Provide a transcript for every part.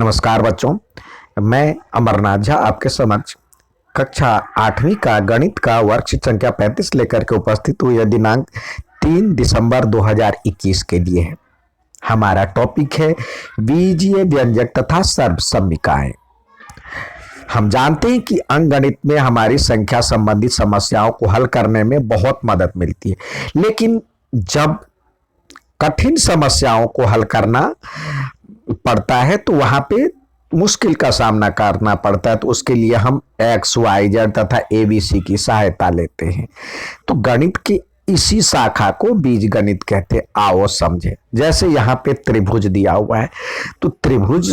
नमस्कार बच्चों, मैं अमरनाथ झा आपके समक्ष कक्षा 8वीं का गणित का वर्कशीट संख्या 35 लेकर के उपस्थित हुई है। दिनांक 3 दिसंबर 2021 के लिए है। हमारा टॉपिक है बीजीय व्यंजक तथा सर्वसम्मिकाएं। हम जानते हैं कि अंकगणित में हमारी संख्या संबंधित समस्याओं को हल करने में बहुत मदद मिलती है, लेकिन जब कठिन समस्याओं को हल करना पड़ता है तो वहां पे मुश्किल का सामना करना पड़ता है। तो उसके लिए हम एक्स वाई जेड तथा एबीसी की सहायता लेते हैं। तो गणित की इसी शाखा को बीज गणित कहते हैं। आओ समझे। जैसे यहाँ पे त्रिभुज दिया हुआ है, तो त्रिभुज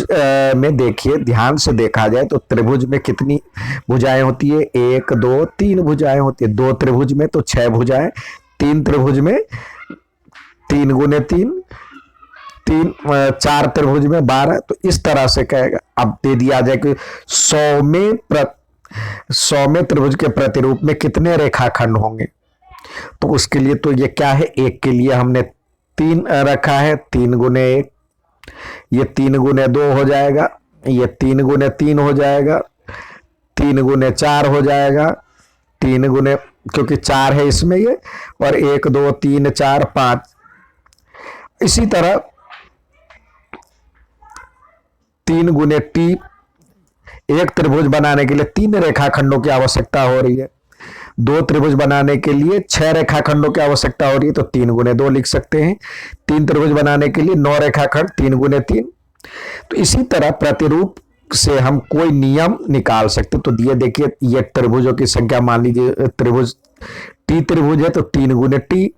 में देखिए, ध्यान से देखा जाए तो त्रिभुज में कितनी भुजाएं होती है? 1 2 3 भुजाएं होती है। 2 त्रिभुज में तो 6 भुजाएं, 3 त्रिभुज में 3 गुने 3, 4 त्रिभुज में 12। तो इस तरह से कहेगा। अब दे दिया जाए कि 100 में त्रिभुज के प्रतिरूप में कितने रेखाखंड होंगे, तो उसके लिए तो ये क्या है, एक के लिए हमने 3 रखा है, 3 गुने 1, ये 3 गुने 2 हो जाएगा, ये 3 गुने 3 हो जाएगा, 3 गुने 4 हो जाएगा, 3 गुने, क्योंकि 4 है इसमें ये, और 1 2 3 4 5। इसी तरह 3 गुने टी, एक त्रिभुज बनाने के लिए 3 रेखाखंडों की आवश्यकता हो रही है। 2 त्रिभुज बनाने के लिए 6 रेखाखंडों की आवश्यकता हो रही है, तो 3 गुने 2 लिख सकते हैं। 3 त्रिभुज बनाने के लिए 9 रेखाखंड, 3 गुने 3। तो इसी तरह प्रतिरूप से हम कोई नियम निकाल सकते। तो दिए देखिए, ये त्रिभुजों की संख्या, मान लीजिए त्रिभुज टी त्रिभुज है तो 3 गुने टी,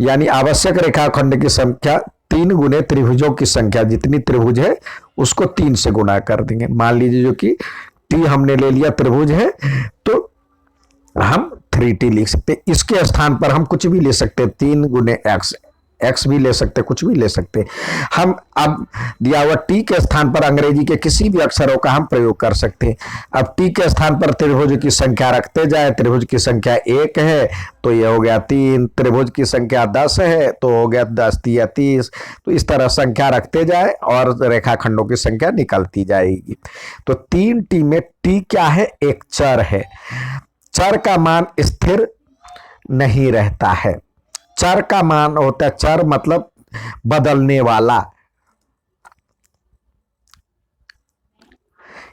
यानी आवश्यक रेखाखंड की संख्या 3 गुने त्रिभुजों की संख्या, जितनी त्रिभुज है उसको 3 से गुणा कर देंगे। मान लीजिए जो कि टी हमने ले लिया त्रिभुज है, तो हम 3t लिख सकते हैं। इसके स्थान पर हम कुछ भी ले सकते हैं, 3 गुने एक्स भी ले सकते, कुछ भी ले सकते। हम अब दिया हुआ टी के स्थान पर अंग्रेजी के किसी भी अक्षरों का हम प्रयोग कर सकते हैं। अब टी के स्थान पर त्रिभुज की संख्या रखते जाए। त्रिभुज की संख्या 1 है तो ये हो गया 3, त्रिभुज की संख्या 10 है तो हो गया 10 3 30। तो इस तरह संख्या रखते जाए और रेखाखंडों की संख्या निकलती जाएगी। तो 3t में टी क्या है? एक चर है। चर का मान स्थिर नहीं रहता है। चर का मान होता है, चर मतलब बदलने वाला।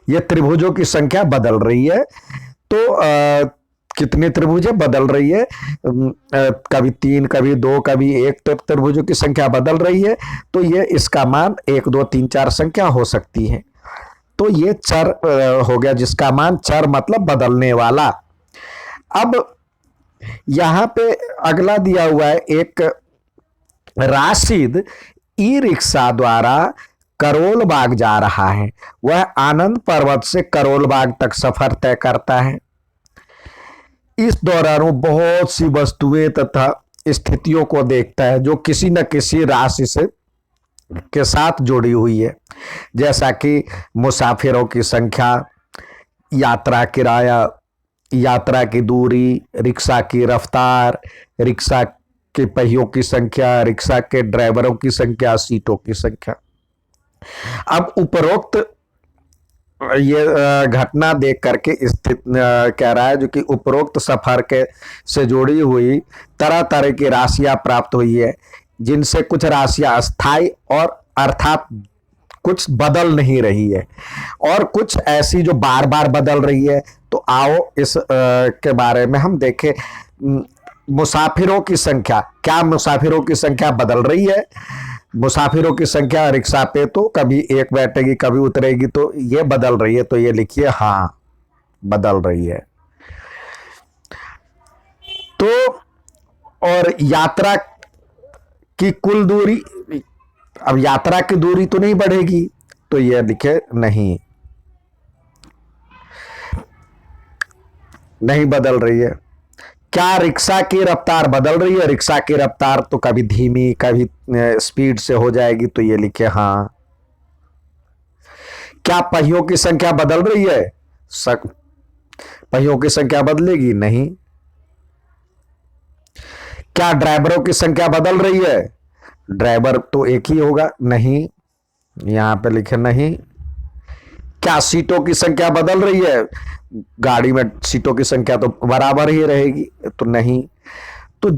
ये त्रिभुजों की संख्या बदल रही है, तो कितने त्रिभुज है? बदल रही है। कभी 3, कभी 2, कभी 1, तो त्रिभुजों की संख्या बदल रही है। तो ये इसका मान 1 2 3 4 संख्या हो सकती है। तो ये चर हो गया, जिसका मान चर मतलब बदलने वाला। अब यहां पे अगला दिया हुआ है, एक राशिद ई रिक्शा द्वारा करोल बाग जा रहा है। वह आनंद पर्वत से करोल बाग तक सफर तय करता है। इस दौरान वो बहुत सी वस्तुएं तथा स्थितियों को देखता है जो किसी न किसी राशि से के साथ जुड़ी हुई है, जैसा कि मुसाफिरों की संख्या, यात्रा किराया, यात्रा की दूरी, रिक्शा की रफ्तार, रिक्शा के पहियों की संख्या, रिक्शा के ड्राइवरों की संख्या, सीटों की संख्या। अब उपरोक्त ये घटना देख करके स्थित कह रहा है, जो कि उपरोक्त सफर के से जुड़ी हुई तरह तरह की राशियां प्राप्त हुई है, जिनसे कुछ राशियां अस्थायी और अर्थात कुछ बदल नहीं रही है, और कुछ ऐसी जो बार बार बदल रही है। तो आओ इस के बारे में हम देखें। मुसाफिरों की संख्या, क्या मुसाफिरों की संख्या बदल रही है? मुसाफिरों की संख्या रिक्शा पे तो कभी एक बैठेगी कभी उतरेगी, तो ये बदल रही है। तो ये लिखिए, हाँ बदल रही है। तो और यात्रा की कुल दूरी, अब यात्रा की दूरी तो नहीं बढ़ेगी, तो ये लिखे नहीं बदल रही है। क्या रिक्शा की रफ्तार बदल रही है? रिक्शा की रफ्तार तो कभी धीमी कभी स्पीड से हो जाएगी, तो ये लिखे हाँ। क्या पहियों की संख्या बदल रही है? पहियों की संख्या बदलेगी? नहीं। क्या ड्राइवरों की संख्या बदल रही है? ड्राइवर तो एक ही होगा? नहीं, यहां पे लिखे नहीं। क्या सीटों की संख्या बदल रही है? गाड़ी में सीटों की संख्या तो बराबर ही रहेगी, तो नहीं। तो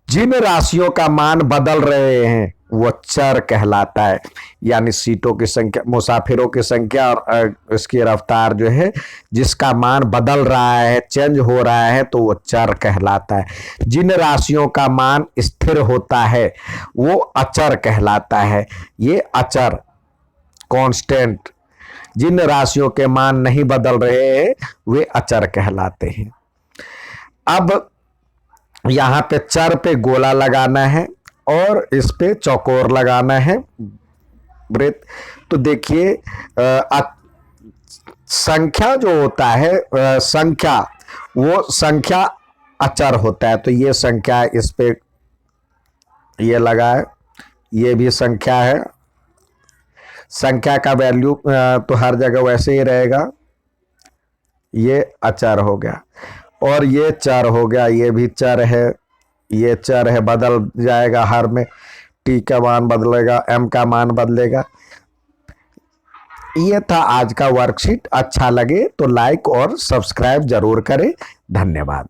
जिन राशियों का मान बदल रहे हैं वो चर कहलाता है। यानी सीटों की संख्या, मुसाफिरों की संख्या और इसकी रफ्तार जो है, जिसका मान बदल रहा है, चेंज हो रहा है, तो वो चर कहलाता है। जिन राशियों का मान स्थिर होता है वो अचर कहलाता है। ये अचर, कांस्टेंट, जिन राशियों के मान नहीं बदल रहे हैं वे अचर कहलाते हैं। अब यहां पे चर पे गोला लगाना है और इस पे चौकोर लगाना है, वृत्त। तो देखिए संख्या जो होता है, संख्या, वो संख्या अचर होता है। तो ये संख्या, इस पे ये लगा है, ये भी संख्या है। संख्या का वैल्यू तो हर जगह वैसे ही रहेगा, ये अचर हो गया। और ये चर हो गया, ये भी चर है, ये चर है, बदल जाएगा हर में। टी का मान बदलेगा, एम का मान बदलेगा। ये था आज का वर्कशीट। अच्छा लगे तो लाइक और सब्सक्राइब जरूर करें। धन्यवाद।